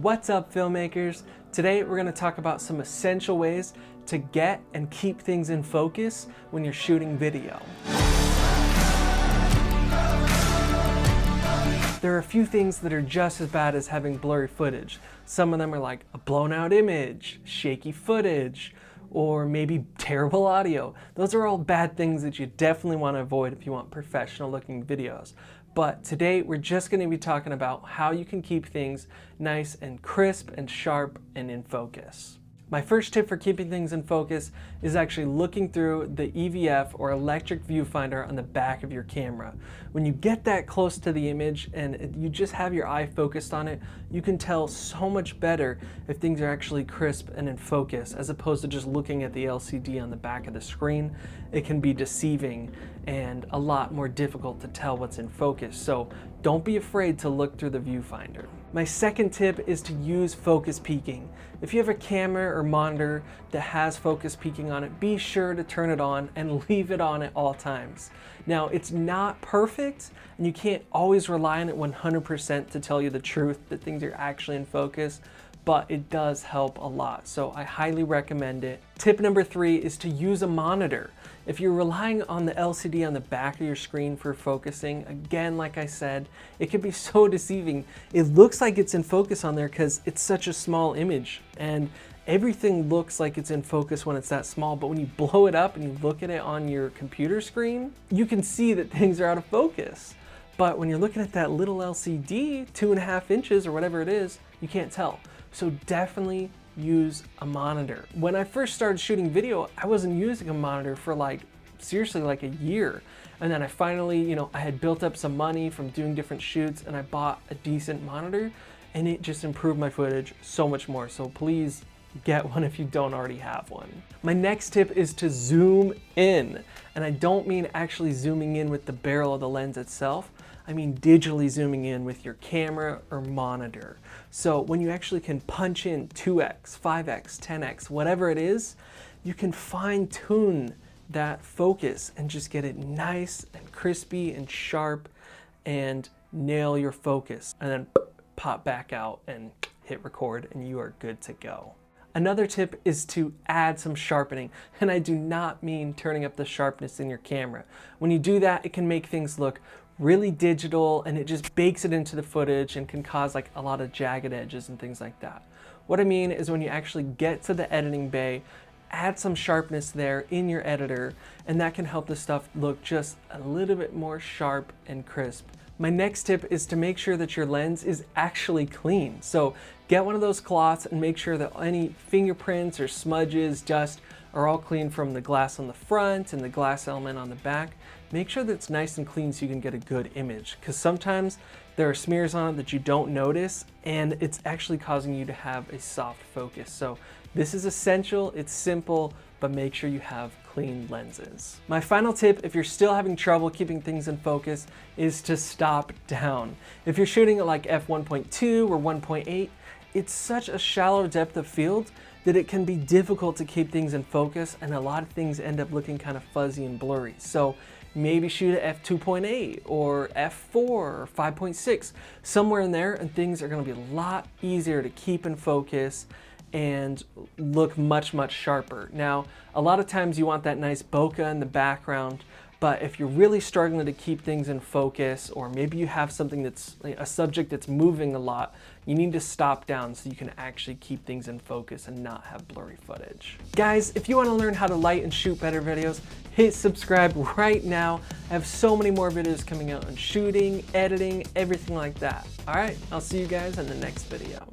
What's up, filmmakers? Today we're going to talk about some essential ways to get and keep things in focus when you're shooting video. There are a few things that are just as bad as having blurry footage. Some of them are like a blown out image, shaky footage, or maybe terrible audio. Those are all bad things that you definitely want to avoid if you want professional looking videos. But today we're just going to be talking about how you can keep things nice and crisp and sharp and in focus. My first tip for keeping things in focus is actually looking through the EVF or electric viewfinder on the back of your camera. When you get that close to the image and you just have your eye focused on it, you can tell so much better if things are actually crisp and in focus, as opposed to just looking at the LCD on the back of the screen. It can be deceiving and a lot more difficult to tell what's in focus. So don't be afraid to look through the viewfinder. My second tip is to use focus peaking. If you have a camera or monitor that has focus peaking on it, be sure to turn it on and leave it on at all times. Now, it's not perfect and you can't always rely on it 100% to tell you the truth that things are actually in focus, but it does help a lot, so I highly recommend it. Tip number 3 is to use a monitor. If you're relying on the LCD on the back of your screen for focusing, again, like I said, it can be so deceiving. It looks like it's in focus on there because it's such a small image, and everything looks like it's in focus when it's that small, but when you blow it up and you look at it on your computer screen, you can see that things are out of focus. But when you're looking at that little LCD, 2.5 inches or whatever it is, you can't tell. So definitely use a monitor. When I first started shooting video, I wasn't using a monitor for seriously like a year. And then I finally, I had built up some money from doing different shoots and I bought a decent monitor and it just improved my footage so much more. So please get one if you don't already have one. My next tip is to zoom in. And I don't mean actually zooming in with the barrel of the lens itself. I mean digitally zooming in with your camera or monitor. So when you actually can punch in 2x, 5x, 10x, whatever it is, you can fine tune that focus and just get it nice and crispy and sharp and nail your focus. And then pop back out and hit record and you are good to go. Another tip is to add some sharpening, and I do not mean turning up the sharpness in your camera. When you do that, it can make things look really digital and it just bakes it into the footage and can cause a lot of jagged edges and things like that. What I mean is when you actually get to the editing bay, add some sharpness there in your editor, and that can help the stuff look just a little bit more sharp and crisp. My next tip is to make sure that your lens is actually clean. So get one of those cloths and make sure that any fingerprints or smudges, dust are all clean from the glass on the front and the glass element on the back. Make sure that it's nice and clean so you can get a good image, because sometimes there are smears on it that you don't notice and it's actually causing you to have a soft focus. So this is essential, it's simple, but make sure you have clean lenses. My final tip, if you're still having trouble keeping things in focus, is to stop down. If you're shooting at f1.2 or 1.8, it's such a shallow depth of field that it can be difficult to keep things in focus, and a lot of things end up looking kind of fuzzy and blurry. So maybe shoot at f2.8 or f4 or 5.6, somewhere in there, and things are going to be a lot easier to keep in focus and look much, much sharper. Now, a lot of times you want that nice bokeh in the background, but if you're really struggling to keep things in focus, or maybe you have something that's a subject that's moving a lot, you need to stop down so you can actually keep things in focus and not have blurry footage. Guys, if you want to learn how to light and shoot better videos, hit subscribe right now. I have so many more videos coming out on shooting, editing, everything like that. All right, I'll see you guys in the next video.